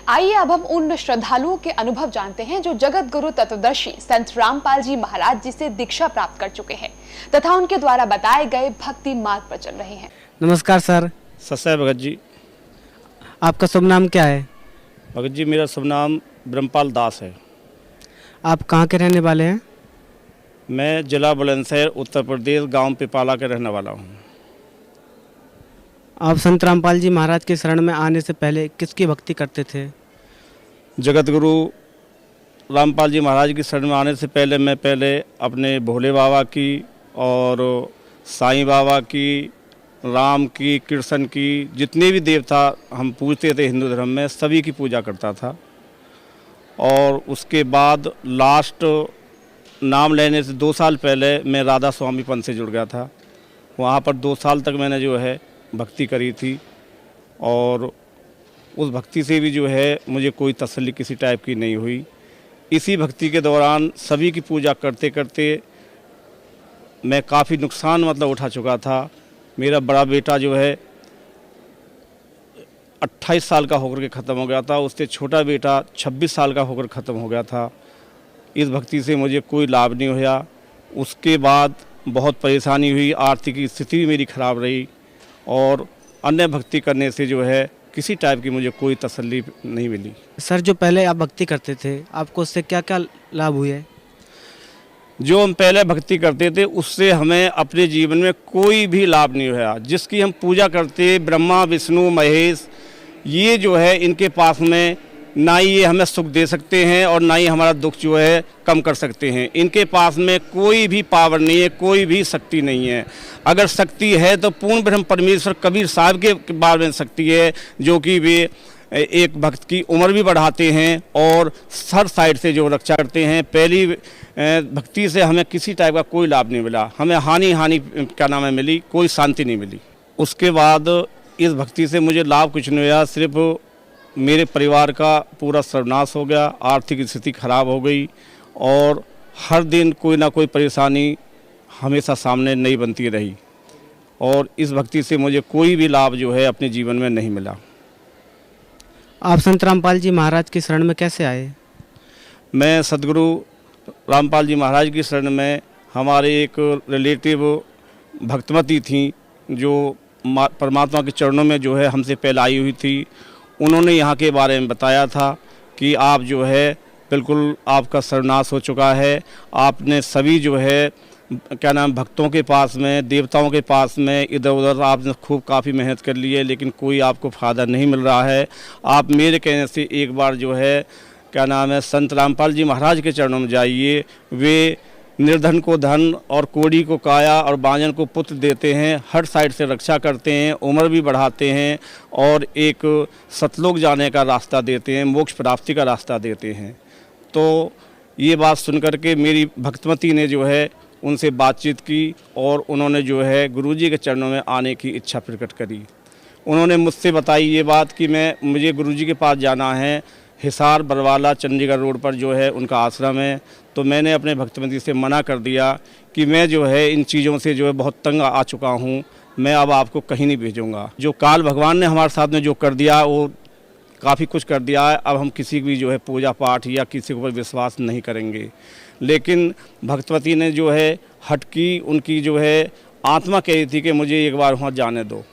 आइए अब हम उन श्रद्धालुओं के अनुभव जानते हैं जो जगत गुरु तत्वदर्शी संत रामपाल जी महाराज जी से दीक्षा प्राप्त कर चुके हैं तथा उनके द्वारा बताए गए भक्ति मार्ग पर चल रहे हैं। नमस्कार सर। सत्य भगत जी। आपका शुभ नाम क्या है? भगत जी, मेरा शुभ नाम ब्रह्मपाल दास है। आप कहाँ के रहने वाले हैं? मैं जिला बुलंदशहर उत्तर प्रदेश गांव पिपाला का रहने वाला हूं। आप संत रामपाल जी महाराज के शरण में आने से पहले किसकी भक्ति करते थे? जगत गुरु रामपाल जी महाराज की शरण में आने से पहले मैं अपने भोले बाबा की और साईं बाबा की, राम की, कृष्ण की, जितने भी देवता हम पूजते थे हिंदू धर्म में, सभी की पूजा करता था। और उसके बाद लास्ट नाम लेने से 2 साल पहले मैं राधा स्वामी पंथ से जुड़ गया था। वहाँ पर 2 साल तक मैंने जो है भक्ति करी थी और उस भक्ति से भी जो है मुझे कोई तसल्ली किसी टाइप की नहीं हुई। इसी भक्ति के दौरान सभी की पूजा करते करते मैं काफ़ी नुकसान उठा चुका था। मेरा बड़ा बेटा जो है 28 साल का होकर के ख़त्म हो गया था, उससे छोटा बेटा 26 साल का होकर ख़त्म हो गया था। इस भक्ति से मुझे कोई लाभ नहीं हुआ। उसके बाद बहुत परेशानी हुई, आर्थिक स्थिति भी मेरी ख़राब रही और अन्य भक्ति करने से जो है किसी टाइप की मुझे कोई तसल्ली नहीं मिली। सर, जो पहले आप भक्ति करते थे आपको उससे क्या क्या लाभ हुए? जो हम पहले भक्ति करते थे उससे हमें अपने जीवन में कोई भी लाभ नहीं हुआ। जिसकी हम पूजा करते, ब्रह्मा विष्णु महेश, ये जो है इनके पास में ना ही ये हमें सुख दे सकते हैं और ना ही हमारा दुख जो है कम कर सकते हैं। इनके पास में कोई भी पावर नहीं है, कोई भी शक्ति नहीं है। अगर शक्ति है तो पूर्ण ब्रह्म परमेश्वर कबीर साहब के बारे में शक्ति है, जो कि वे एक भक्त की उम्र भी बढ़ाते हैं और हर साइड से जो रक्षा करते हैं। पहली भक्ति से हमें किसी टाइप का कोई लाभ नहीं मिला, हमें हानि मिली, कोई शांति नहीं मिली। उसके बाद इस भक्ति से मुझे लाभ कुछ नहीं हुआ, सिर्फ मेरे परिवार का पूरा सर्वनाश हो गया, आर्थिक स्थिति खराब हो गई और हर दिन कोई ना कोई परेशानी हमेशा सामने नई बनती रही और इस भक्ति से मुझे कोई भी लाभ जो है अपने जीवन में नहीं मिला। आप संत रामपाल जी महाराज की शरण में कैसे आए? मैं सदगुरु रामपाल जी महाराज की शरण में, हमारे एक रिलेटिव भक्तमती थी जो परमात्मा के चरणों में जो है हमसे पहले आई हुई थी। उन्होंने यहाँ के बारे में बताया था कि आप जो है बिल्कुल आपका सर्वनाश हो चुका है। आपने सभी जो है भक्तों के पास में, देवताओं के पास में इधर उधर आपने खूब काफ़ी मेहनत कर ली है, लेकिन कोई आपको फ़ायदा नहीं मिल रहा है। आप मेरे कहने से एक बार जो है संत रामपाल जी महाराज के चरणों में जाइए। वे निर्धन को धन और कोढ़ी को काया और बांझन को पुत्र देते हैं, हर साइड से रक्षा करते हैं, उम्र भी बढ़ाते हैं और एक सतलोक जाने का रास्ता देते हैं, मोक्ष प्राप्ति का रास्ता देते हैं। तो ये बात सुनकर के मेरी भक्तमती ने जो है उनसे बातचीत की और उन्होंने जो है गुरुजी के चरणों में आने की इच्छा प्रकट करी। उन्होंने मुझसे बताई ये बात कि मुझे गुरुजी के पास जाना है, हिसार बरवाला चंडीगढ़ रोड पर जो है उनका आश्रम है। तो मैंने अपने भक्तमती से मना कर दिया कि मैं जो है इन चीज़ों से जो है बहुत तंग आ चुका हूँ, मैं अब आपको कहीं नहीं भेजूँगा। जो काल भगवान ने हमारे साथ में जो कर दिया वो काफ़ी कुछ कर दिया है। अब हम किसी की भी जो है पूजा पाठ या किसी के ऊपर विश्वास नहीं करेंगे। लेकिन भक्तवती ने जो है हट की, उनकी जो है आत्मा कह रही थी कि मुझे एक बार वहाँ जाने दो।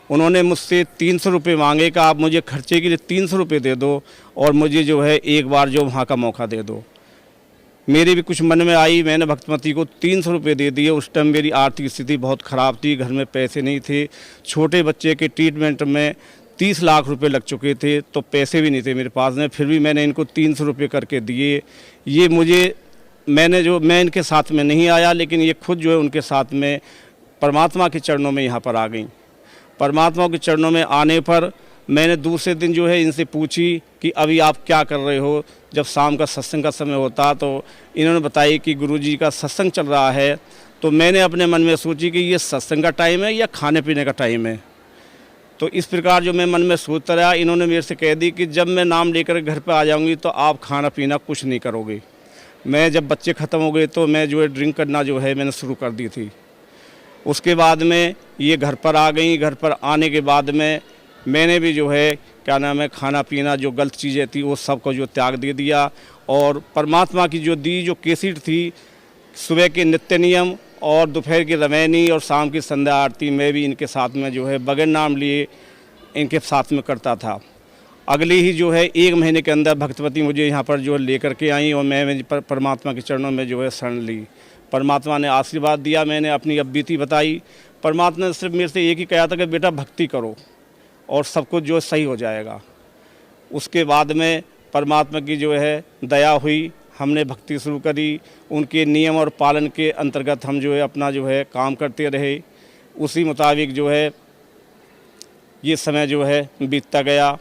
उन्होंने मुझसे 300 रुपये मांगे कि आप मुझे खर्चे के लिए 300 रुपये दे दो और मुझे जो है एक बार जो वहाँ का मौका दे दो। मेरी भी कुछ मन में आई, मैंने भक्तमती को 300 रुपये दे दिए। उस टाइम मेरी आर्थिक स्थिति बहुत ख़राब थी, घर में पैसे नहीं थे, छोटे बच्चे के ट्रीटमेंट में 30 लाख रुपए लग चुके थे, तो पैसे भी नहीं थे मेरे पास में। फिर भी मैंने इनको 300 रुपये करके दिए। ये मैं इनके साथ में नहीं आया, लेकिन ये खुद जो है उनके साथ में परमात्मा के चरणों में यहाँ पर आ गई। परमात्मा के चरणों में आने पर मैंने दूसरे दिन जो है इनसे पूछी कि अभी आप क्या कर रहे हो। जब शाम का सत्संग का समय होता तो इन्होंने बताया कि गुरुजी का सत्संग चल रहा है। तो मैंने अपने मन में सोची कि ये सत्संग का टाइम है या खाने पीने का टाइम है। तो इस प्रकार जो मैं मन में सोचता रहा, इन्होंने मेरे से कह दी कि जब मैं नाम लेकर घर पर आ जाऊँगी तो आप खाना पीना कुछ नहीं करोगे। मैं जब बच्चे ख़त्म हो गए तो मैं जो है ड्रिंक करना जो है मैंने शुरू कर दी थी। उसके बाद में ये घर पर आ गई। घर पर आने के बाद में मैंने भी जो है क्या नाम है खाना पीना जो गलत चीज़ें थी वो सब को जो त्याग दे दिया, और परमात्मा की जो दी जो केसट थी, सुबह के नित्य नियम और दोपहर की रमैनी और शाम की संध्या आरती मैं भी इनके साथ में जो है बगैर नाम लिए इनके साथ में करता था। अगले ही जो है 1 महीने के अंदर भक्तवती मुझे यहाँ पर जो है लेकर के आई और मैं परमात्मा के चरणों में जो है शरण ली। परमात्मा ने आशीर्वाद दिया, मैंने अपनी अब बीती बताई। परमात्मा ने सिर्फ मेरे से एक ही कहा था कि बेटा भक्ति करो और सब कुछ जो है सही हो जाएगा। उसके बाद में परमात्मा की जो है दया हुई, हमने भक्ति शुरू करी, उनके नियम और पालन के अंतर्गत हम जो है अपना जो है काम करते रहे। उसी मुताबिक जो है ये समय जो है बीतता गया,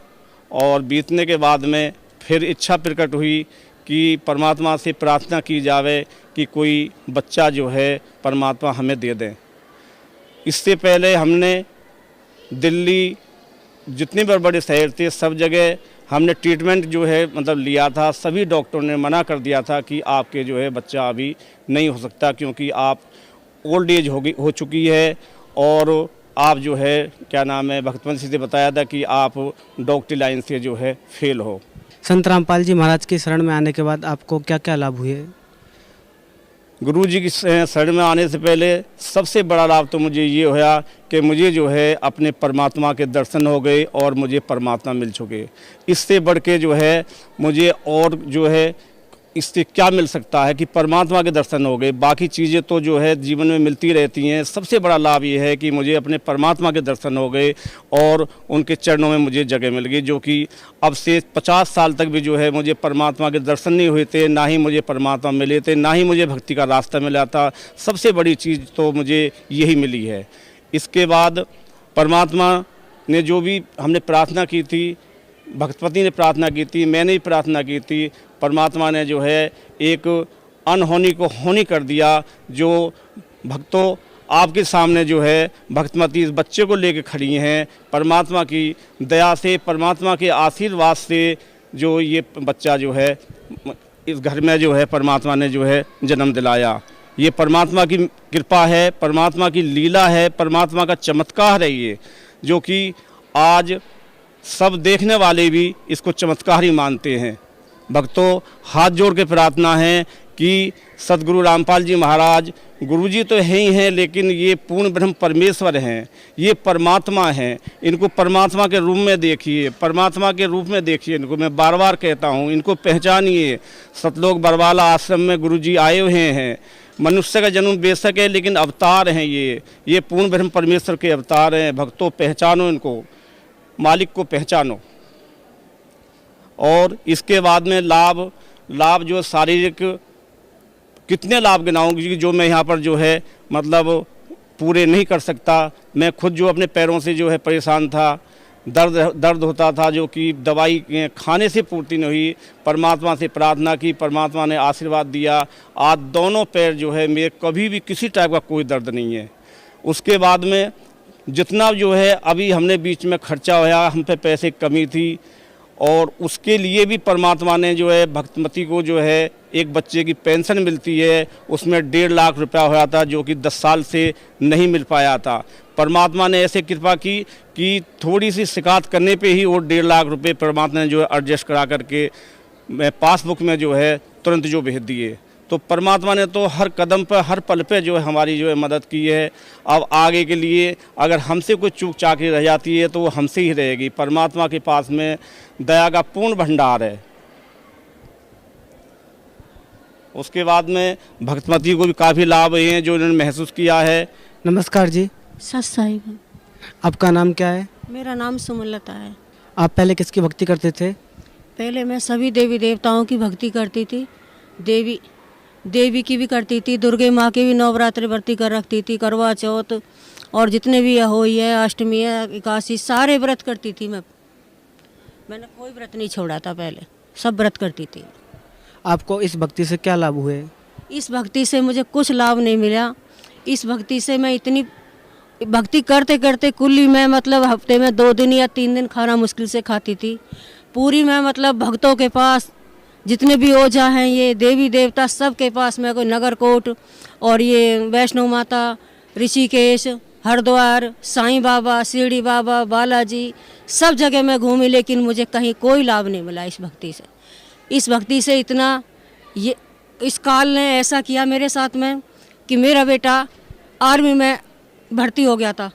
और बीतने के बाद में फिर इच्छा प्रकट हुई कि परमात्मा से प्रार्थना की जावे कि कोई बच्चा जो है परमात्मा हमें दे दें। इससे पहले हमने दिल्ली जितने बड़े बड़े शहर थे सब जगह हमने ट्रीटमेंट जो है मतलब लिया था। सभी डॉक्टरों ने मना कर दिया था कि आपके जो है बच्चा अभी नहीं हो सकता, क्योंकि आप ओल्ड एज हो चुकी है, और आप जो है क्या नाम है भक्तवंशी से बताया था कि आप डॉक्टरी लाइन से जो है फेल हो। संत रामपाल जी महाराज की शरण में आने के बाद आपको क्या क्या लाभ हुए? गुरु जी की शरण में आने से पहले सबसे बड़ा लाभ तो मुझे ये हुआ कि मुझे जो है अपने परमात्मा के दर्शन हो गए और मुझे परमात्मा मिल चुके। इससे बढ़ के जो है मुझे और जो है इससे क्या मिल सकता है कि परमात्मा के दर्शन हो गए। बाकी चीज़ें तो जो है जीवन में मिलती रहती हैं। सबसे बड़ा लाभ ये है कि मुझे अपने परमात्मा के दर्शन हो गए और उनके चरणों में मुझे जगह मिल गई, जो कि अब से 50 साल तक भी जो है मुझे परमात्मा के दर्शन नहीं हुए थे, ना ही मुझे परमात्मा मिले थे, ना ही मुझे भक्ति का रास्ता मिला था। सबसे बड़ी चीज़ तो मुझे यही मिली है। इसके बाद परमात्मा ने जो भी हमने प्रार्थना की थी, भक्तवती ने प्रार्थना की थी, मैंने भी प्रार्थना की थी, परमात्मा ने जो है एक अनहोनी को होनी कर दिया। जो भक्तों आपके सामने जो है भक्तवती इस बच्चे को लेकर खड़ी हैं, परमात्मा की दया से, परमात्मा के आशीर्वाद से जो ये बच्चा जो है इस घर में जो है परमात्मा ने जो है जन्म दिलाया। ये परमात्मा की कृपा है, परमात्मा की लीला है, परमात्मा का चमत्कार है ये, जो कि आज सब देखने वाले भी इसको चमत्कार ही मानते हैं। भक्तों हाथ जोड़ के प्रार्थना है कि सदगुरु रामपाल जी महाराज, गुरु जी तो है ही हैं, लेकिन ये पूर्ण ब्रह्म परमेश्वर हैं, ये परमात्मा हैं। इनको परमात्मा के रूप में देखिए, परमात्मा के रूप में देखिए इनको। मैं बार बार कहता हूँ, इनको पहचानिए। सतलोक बरवाला आश्रम में गुरु जी आए हुए हैं। मनुष्य का जन्म बेशक है, लेकिन अवतार हैं ये पूर्ण ब्रह्म परमेश्वर के अवतार हैं। भक्तों पहचानो इनको, मालिक को पहचानो। और इसके बाद में लाभ जो शारीरिक कितने लाभ गिनाऊंगी जो मैं यहाँ पर जो है मतलब पूरे नहीं कर सकता। मैं खुद जो अपने पैरों से जो है परेशान था, दर्द होता था, जो कि दवाई खाने से पूर्ति नहीं हुई। परमात्मा से प्रार्थना की, परमात्मा ने आशीर्वाद दिया। आज दोनों पैर जो है मेरे कभी भी किसी टाइप का कोई दर्द नहीं है। उसके बाद में जितना जो है अभी हमने बीच में खर्चा होया, हम पे पैसे की कमी थी, और उसके लिए भी परमात्मा ने जो है भक्तमती को जो है एक बच्चे की पेंशन मिलती है, उसमें 1.5 लाख रुपया होया था, जो कि 10 साल से नहीं मिल पाया था। परमात्मा ने ऐसे कृपा की कि थोड़ी सी शिकायत करने पे ही वो 1.5 लाख रुपये परमात्मा ने जो है एडजस्ट करा करके पासबुक में जो है तुरंत जो भेज दिए। तो परमात्मा ने तो हर कदम पर, हर पल पे जो है हमारी जो है मदद की है। अब आगे के लिए अगर हमसे कोई चूक चाकी रह जाती है तो वो हमसे ही रहेगी। परमात्मा के पास में दया का पूर्ण भंडार है। उसके बाद में भक्तमती को भी काफ़ी लाभ हुए हैं जो इन्होंने महसूस किया है। नमस्कार जी, सच साहिब। आपका नाम क्या है? मेरा नाम सुमलता है। आप पहले किसकी भक्ति करते थे? पहले मैं सभी देवी देवताओं की भक्ति करती थी। देवी की भी करती थी, दुर्गे माँ की भी नवरात्रि व्रती कर रखती थी, करवा चौथ और जितने भी होई है, अष्टमी है, एकादशी, सारे व्रत करती थी। मैंने कोई व्रत नहीं छोड़ा था, पहले सब व्रत करती थी। आपको इस भक्ति से क्या लाभ हुए? इस भक्ति से मुझे कुछ लाभ नहीं मिला। इस भक्ति से मैं इतनी भक्ति करते करते कुल्ली में मतलब हफ्ते में 2 दिन या 3 दिन खाना मुश्किल से खाती थी। पूरी मैं मतलब भक्तों के पास जितने भी ओझा हैं, ये देवी देवता, सब के पास मैं कोई नगरकोट और ये वैष्णो माता, ऋषिकेश, हरिद्वार, साईं बाबा, शिरडी बाबा, बालाजी, सब जगह मैं घूमी, लेकिन मुझे कहीं कोई लाभ नहीं मिला इस भक्ति से। इस भक्ति से इतना ये इस काल ने ऐसा किया मेरे साथ में कि मेरा बेटा आर्मी में भर्ती हो गया था।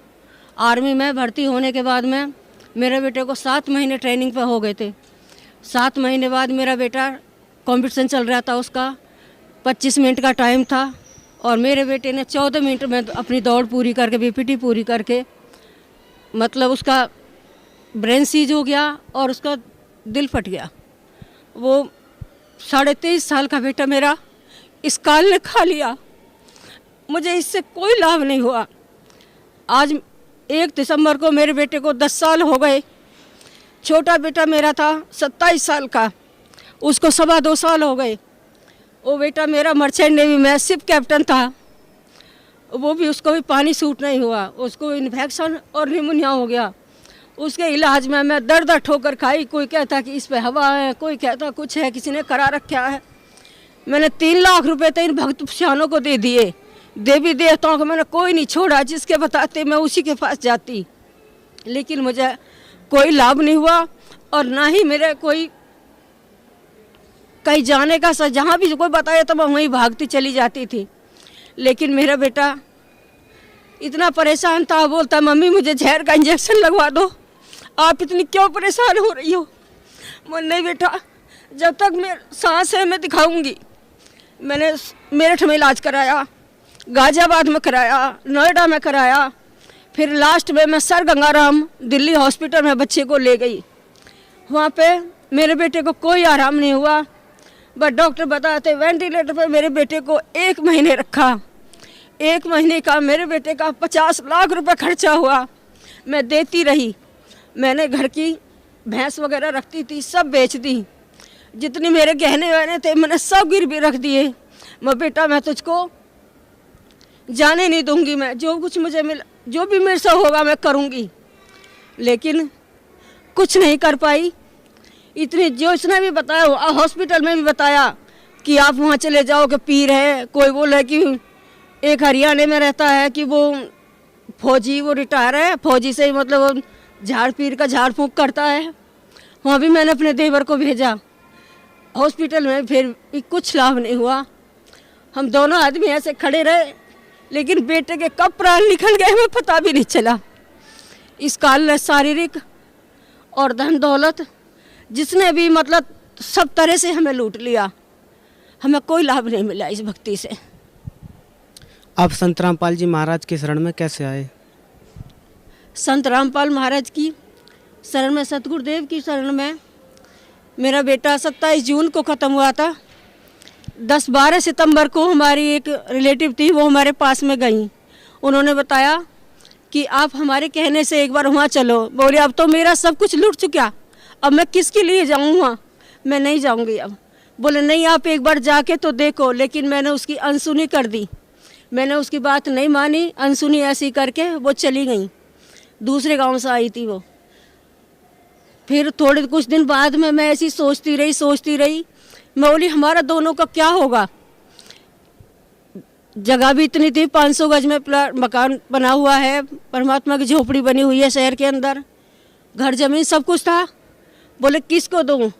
आर्मी में भर्ती होने के बाद में मेरे बेटे को 7 महीने ट्रेनिंग पे हो गए थे। 7 महीने बाद मेरा बेटा कंपटीशन चल रहा था, उसका 25 मिनट का टाइम था और मेरे बेटे ने 14 मिनट में अपनी दौड़ पूरी करके, बीपीटी पूरी करके, मतलब उसका ब्रेन सीज हो गया और उसका दिल फट गया। वो 23.5 साल का बेटा मेरा इस काल ने खा लिया। मुझे इससे कोई लाभ नहीं हुआ। आज 1 दिसंबर को मेरे बेटे को 10 साल हो गए। छोटा बेटा मेरा था 27 साल का, उसको 2.25 साल हो गए। वो बेटा मेरा मर्चेंट नेवी में शिप कैप्टन था, वो भी उसको भी पानी सूट नहीं हुआ, उसको इन्फेक्शन और निमोनिया हो गया। उसके इलाज में मैं दर दर ठोकर खाई। कोई कहता कि इस पे हवा है, कोई कहता कुछ है, किसी ने करा रखा है। मैंने 3 लाख रुपए तो इन भक्त पुरुषों को दे दिए। देवी देवताओं को मैंने कोई नहीं छोड़ा, जिसके बताते मैं उसी के पास जाती, लेकिन मुझे कोई लाभ नहीं हुआ और ना ही मेरे कोई कहीं जाने का। जहाँ भी कोई बताया तो मैं वहीं भागती चली जाती थी। लेकिन मेरा बेटा इतना परेशान था, बोलता मम्मी मुझे जहर का इंजेक्शन लगवा दो, आप इतनी क्यों परेशान हो रही हो। नहीं बेटा, जब तक मैं सांस है मैं दिखाऊंगी। मैंने मेरठ में इलाज कराया, गाजियाबाद में कराया, नोएडा में कराया, फिर लास्ट में मैं सर गंगाराम दिल्ली हॉस्पिटल में बच्चे को ले गई। वहाँ पे मेरे बेटे को कोई आराम नहीं हुआ, बट डॉक्टर बताते वेंटिलेटर पर मेरे बेटे को 1 महीने रखा। 1 महीने का मेरे बेटे का 50 लाख रुपए खर्चा हुआ। मैं देती रही। मैंने घर की भैंस वगैरह रखती थी, सब बेच दी। जितनी मेरे गहने वहने थे मैंने सब गिरवी रख दिए। मैं बेटा मैं तुझको जाने नहीं दूंगी, मैं जो कुछ मुझे मिला, जो भी मेरे से होगा मैं करूंगी। लेकिन कुछ नहीं कर पाई। इतनी जो इसने भी बताया, हॉस्पिटल में भी बताया कि आप वहाँ चले जाओ कि पीर है। कोई बोला कि एक हरियाणा में रहता है कि वो फौजी, वो रिटायर है, फौजी से मतलब झाड़ पीर का झाड़ फूँक करता है। वहाँ भी मैंने अपने देवर को भेजा हॉस्पिटल में, फिर कुछ लाभ नहीं हुआ। हम दोनों आदमी ऐसे खड़े रहे, लेकिन बेटे के कब प्राण निकल गए हमें पता भी नहीं चला। इस काल ने शारीरिक और धन दौलत जिसने भी मतलब सब तरह से हमें लूट लिया। हमें कोई लाभ नहीं मिला इस भक्ति से। आप संत रामपाल जी महाराज के शरण में कैसे आए? संत रामपाल महाराज की शरण में, सतगुरुदेव की शरण में मेरा बेटा 27 जून को ख़त्म हुआ था। 10-12 सितंबर को हमारी एक रिलेटिव थी, वो हमारे पास में गई। उन्होंने बताया कि आप हमारे कहने से एक बार वहाँ चलो। बोले अब तो मेरा सब कुछ लूट चुका, अब मैं किसके लिए जाऊँ वहाँ, मैं नहीं जाऊँगी अब। बोले नहीं आप एक बार जाके तो देखो। लेकिन मैंने उसकी अनसुनी कर दी, मैंने उसकी बात नहीं मानी। अनसुनी ऐसी करके वो चली गई, दूसरे गांव से आई थी वो। फिर थोड़े कुछ दिन बाद में मैं ऐसी सोचती रही। मैं बोली हमारा दोनों का क्या होगा। जगह भी इतनी थी, 500 गज में मकान बना हुआ है, परमात्मा की झोपड़ी बनी हुई है शहर के अंदर, घर जमीन सब कुछ था। बोले किसको दूँ,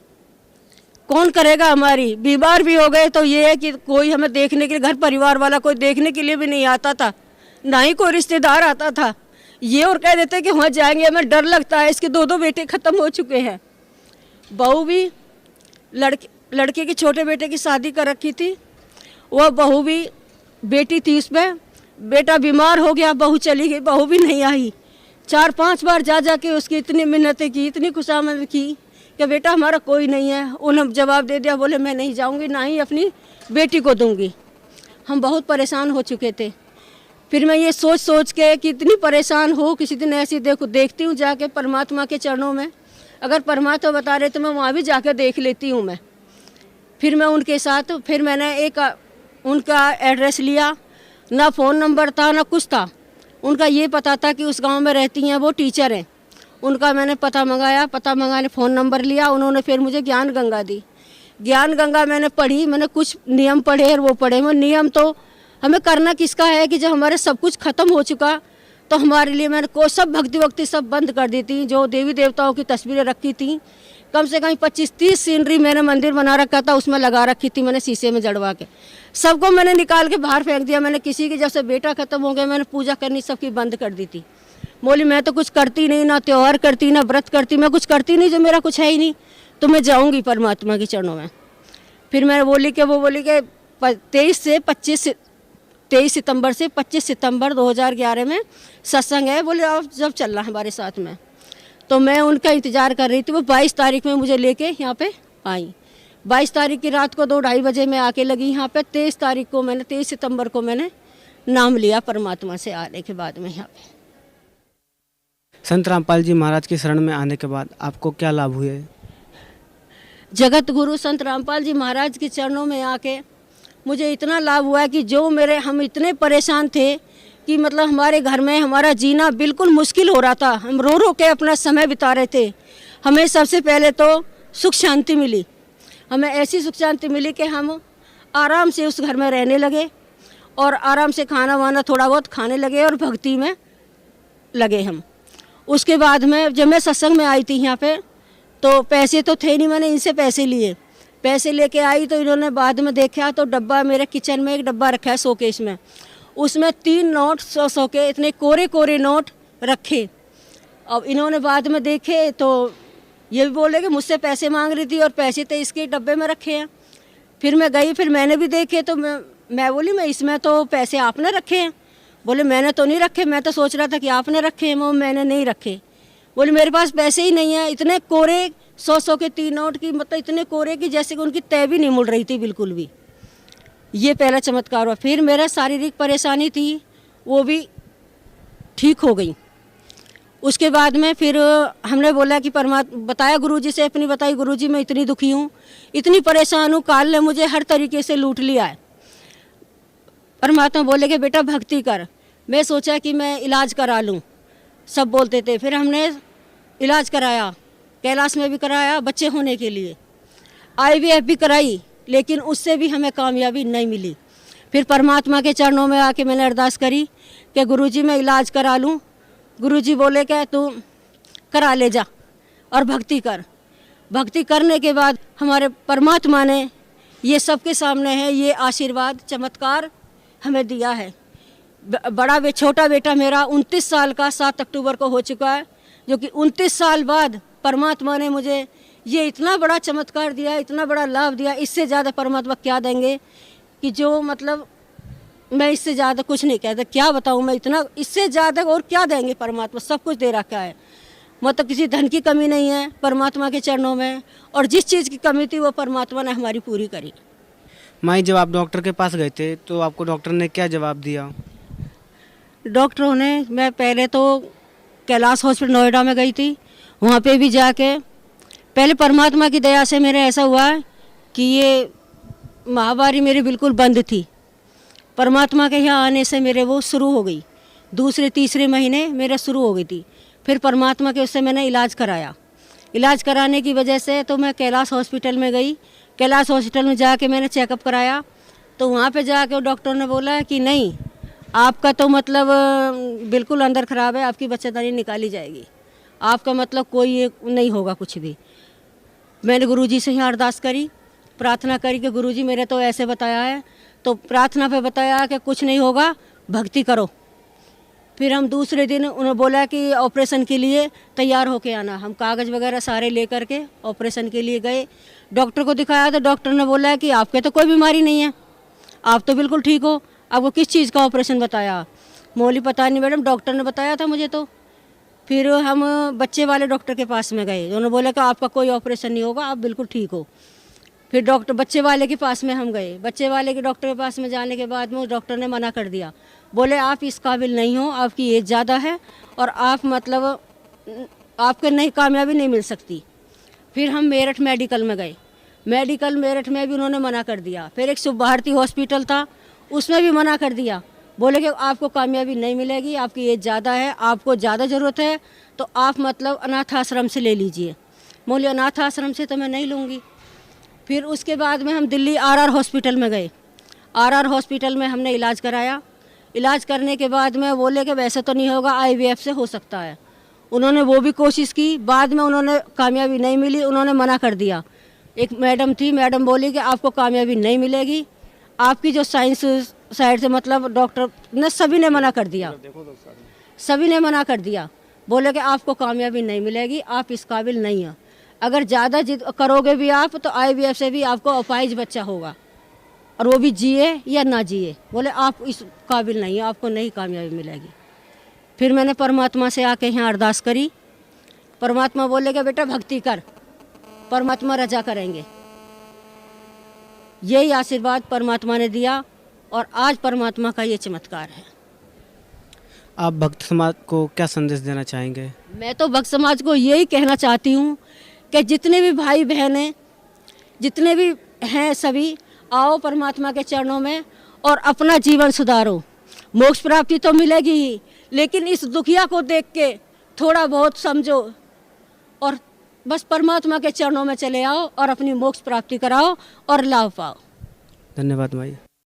कौन करेगा हमारी। बीमार भी हो गए तो ये है कि कोई हमें देखने के लिए, घर परिवार वाला कोई देखने के लिए भी नहीं आता था, ना ही कोई रिश्तेदार आता था। ये और कह देते कि वहाँ जाएंगे, हमें डर लगता है। इसके 2 बेटे ख़त्म हो चुके हैं। बहू भी लड़के के छोटे बेटे की शादी कर रखी थी, वह बहू भी बेटी थी, उसमें बेटा बीमार हो गया, बहू चली गई, बहू भी नहीं आई। 4-5 बार जा के उसकी इतनी मिन्नतें की, इतनी खुशामद की कि बेटा हमारा कोई नहीं है। उन्होंने जवाब दे दिया, बोले मैं नहीं जाऊंगी, ना ही अपनी बेटी को दूंगी। हम बहुत परेशान हो चुके थे। फिर मैं ये सोच के कि इतनी परेशान हो, किसी दिन ऐसी देखती हूँ जाके परमात्मा के चरणों में, अगर परमात्मा बता रहे तो मैं वहाँ भी जाकर देख लेती हूँ मैं। फिर मैं उनके साथ, फिर मैंने एक उनका एड्रेस लिया, ना फ़ोन नंबर था ना कुछ था। उनका ये पता था कि उस गांव में रहती हैं, वो टीचर हैं। उनका मैंने पता मंगाने फ़ोन नंबर लिया। उन्होंने फिर मुझे ज्ञान गंगा दी। ज्ञान गंगा मैंने पढ़ी, मैंने कुछ नियम पढ़े और वो पढ़े। मैं नियम तो हमें करना किसका है कि जब हमारे सब कुछ ख़त्म हो चुका तो हमारे लिए मैंने को सब भक्ति वक्ति सब बंद कर दी थी। जो देवी देवताओं की तस्वीरें रखी थी, कम से कम 25-30 सीनरी मैंने मंदिर बना रखा था, उसमें लगा रखी थी मैंने शीशे में जड़वा के। सबको मैंने निकाल के बाहर फेंक दिया। मैंने किसी की जब से बेटा ख़त्म हो गया मैंने पूजा करनी सबकी बंद कर दी थी। बोली मैं तो कुछ करती नहीं, ना त्यौहार करती, ना व्रत करती, मैं कुछ करती नहीं, जो मेरा कुछ है ही नहीं, तो मैं जाऊँगी परमात्मा के चरणों में। फिर मैं बोली कि 23 सितंबर से 25 सितंबर 2011 में सत्संग है। बोले आप जब चलना हमारे साथ में, तो मैं उनका इंतज़ार कर रही थी। वो 22 तारीख में मुझे लेके यहाँ पे आई। 22 तारीख की रात को 2-2:30 बजे मैं आके लगी यहाँ पे। 23 सितंबर को मैंने नाम लिया परमात्मा से आने के बाद में यहाँ पे। संत रामपाल जी महाराज की शरण में आने के बाद आपको क्या लाभ हुए? जगत गुरु संत रामपाल जी महाराज के चरणों में आके मुझे इतना लाभ हुआ है कि जो हम इतने परेशान थे कि मतलब हमारे घर में हमारा जीना बिल्कुल मुश्किल हो रहा था। हम रो रो के अपना समय बिता रहे थे। हमें सबसे पहले तो सुख शांति मिली। हमें ऐसी सुख शांति मिली कि हम आराम से उस घर में रहने लगे और आराम से खाना वाना थोड़ा बहुत खाने लगे और भक्ति में लगे हम। उसके बाद में जब मैं सत्संग में आई थी यहाँ पे, तो पैसे तो थे नहीं, मैंने इनसे पैसे लिए। पैसे लेके आई तो इन्होंने बाद में देखा तो डब्बा, मेरे किचन में एक डब्बा रखा है शोकेस में, उसमें 3 नोट 100 के इतने कोरे कोरे नोट रखे। अब इन्होंने बाद में देखे तो ये भी बोले कि मुझसे पैसे मांग रही थी और पैसे तो इसके डब्बे में रखे हैं। फिर मैं गई, फिर मैंने भी देखे तो मैं बोली मैं इसमें तो पैसे आपने रखे हैं। बोले मैंने तो नहीं रखे, मैं तो सोच रहा था कि आपने रखे हैं। मैंने नहीं रखे। बोले मेरे पास पैसे ही नहीं है। इतने कोरे 100 के 3 नोट की, मतलब इतने कोरे की जैसे कि उनकी तय भी नहीं मुड़ रही थी बिल्कुल भी। ये पहला चमत्कार हुआ। फिर मेरा शारीरिक परेशानी थी वो भी ठीक हो गई। उसके बाद में फिर हमने बोला कि बताया गुरुजी से, अपनी बताई, गुरुजी मैं इतनी दुखी हूँ, इतनी परेशान हूँ, काल ने मुझे हर तरीके से लूट लिया है। परमात्मा बोले कि बेटा भक्ति कर। मैं सोचा कि मैं इलाज करा लूँ, सब बोलते थे। फिर हमने इलाज कराया, कैलाश में भी कराया बच्चे होने के लिए, IVF भी कराई, लेकिन उससे भी हमें कामयाबी नहीं मिली। फिर परमात्मा के चरणों में आके मैंने अरदास करी कि गुरुजी मैं इलाज करा लूँ। गुरुजी बोले कि तू करा ले जा और भक्ति कर। भक्ति करने के बाद हमारे परमात्मा ने ये सबके सामने है ये आशीर्वाद चमत्कार हमें दिया है। छोटा बेटा मेरा 29 साल का 7 अक्टूबर को हो चुका है, जो कि 29 साल बाद परमात्मा ने मुझे ये इतना बड़ा चमत्कार दिया, इतना बड़ा लाभ दिया। इससे ज़्यादा परमात्मा क्या देंगे कि जो मतलब मैं इससे ज़्यादा कुछ नहीं कहता। क्या बताऊँ मैं, इतना इससे ज़्यादा और क्या देंगे परमात्मा। सब कुछ दे रखा है, मतलब किसी धन की कमी नहीं है परमात्मा के चरणों में, और जिस चीज़ की कमी थी वो परमात्मा ने हमारी पूरी करी। माई जब आप डॉक्टर के पास गए थे तो आपको डॉक्टर ने क्या जवाब दिया? डॉक्टरों ने, मैं पहले तो कैलाश हॉस्पिटल नोएडा में गई थी, वहाँ पे भी जाके पहले परमात्मा की दया से मेरे ऐसा हुआ कि ये महामारी मेरी बिल्कुल बंद थी। परमात्मा के यहाँ आने से मेरे वो शुरू हो गई, 2-3 महीने मेरे शुरू हो गई थी। फिर परमात्मा के उससे मैंने इलाज कराया। इलाज कराने की वजह से तो मैं कैलाश हॉस्पिटल में गई। कैलाश हॉस्पिटल में जाके मैंने चेकअप कराया, तो वहाँ पे जाके डॉक्टर ने बोला कि नहीं, आपका तो मतलब बिल्कुल अंदर ख़राब है, आपकी बच्चेदानी निकाली जाएगी, आपका मतलब कोई नहीं होगा कुछ भी। मैंने गुरुजी से यहाँ अरदास करी, प्रार्थना करी कि गुरुजी मेरे तो ऐसे बताया है, तो प्रार्थना पे बताया कि कुछ नहीं होगा, भक्ति करो। फिर हम दूसरे दिन उन्होंने बोला कि ऑपरेशन के लिए तैयार होके आना। हम कागज़ वगैरह सारे लेकर के ऑपरेशन के लिए गए। डॉक्टर को दिखाया तो डॉक्टर ने बोला कि आपके तो कोई बीमारी नहीं है, आप तो बिल्कुल ठीक हो, आपको किस चीज़ का ऑपरेशन बताया? मोली पता नहीं मैडम, डॉक्टर ने बताया था मुझे तो। फिर हम बच्चे वाले डॉक्टर के पास में गए, उन्होंने बोला कि आपका कोई ऑपरेशन नहीं होगा, आप बिल्कुल ठीक हो। फिर बच्चे वाले के पास में हम गए। बच्चे वाले के डॉक्टर के पास में जाने के बाद में उस डॉक्टर ने मना कर दिया, बोले आप इस काबिल नहीं हो, आपकी एज ज़्यादा है और आप मतलब आपके नहीं कामयाबी नहीं मिल सकती। फिर हम मेरठ मेडिकल में गए। मेरठ में भी उन्होंने मना कर दिया। फिर एक शुभ भारती हॉस्पिटल था, उसमें भी मना कर दिया, बोले कि आपको कामयाबी नहीं मिलेगी, आपकी एज ज़्यादा है, आपको ज़्यादा ज़रूरत है, तो आप मतलब अनाथ आश्रम से ले लीजिए। बोले अनाथ आश्रम से तो मैं नहीं लूँगी। फिर उसके बाद में हम दिल्ली RR हॉस्पिटल में गए। RR हॉस्पिटल में हमने इलाज कराया। इलाज करने के बाद में बोले कि वैसे तो नहीं होगा, IVF से हो सकता है। उन्होंने वो भी कोशिश की, बाद में उन्होंने कामयाबी नहीं मिली, उन्होंने मना कर दिया। एक मैडम थी, मैडम बोली कि आपको कामयाबी नहीं मिलेगी, आपकी जो साइंस साइड से मतलब डॉक्टर ने सभी ने मना कर दिया, सभी ने मना कर दिया। बोले कि आपको कामयाबी नहीं मिलेगी, आप इस काबिल नहीं हैं। अगर ज़्यादा जिद करोगे भी आप तो IVF से भी आपको अपाहिज बच्चा होगा, और वो भी जिए या ना जिए। बोले आप इस काबिल नहीं है, आपको नहीं कामयाबी मिलेगी। फिर मैंने परमात्मा से आके यहाँ अरदास करी। परमात्मा बोले कि बेटा भक्ति कर, परमात्मा रजा करेंगे। यही आशीर्वाद परमात्मा ने दिया और आज परमात्मा का ये चमत्कार है। आप भक्त समाज को क्या संदेश देना चाहेंगे? मैं तो भक्त समाज को यही कहना चाहती हूँ कि जितने भी भाई बहनें, जितने भी हैं, सभी आओ परमात्मा के चरणों में और अपना जीवन सुधारो। मोक्ष प्राप्ति तो मिलेगी ही, लेकिन इस दुखिया को देख के थोड़ा बहुत समझो और बस परमात्मा के चरणों में चले आओ और अपनी मोक्ष प्राप्ति कराओ और लाभ पाओ। धन्यवाद माई।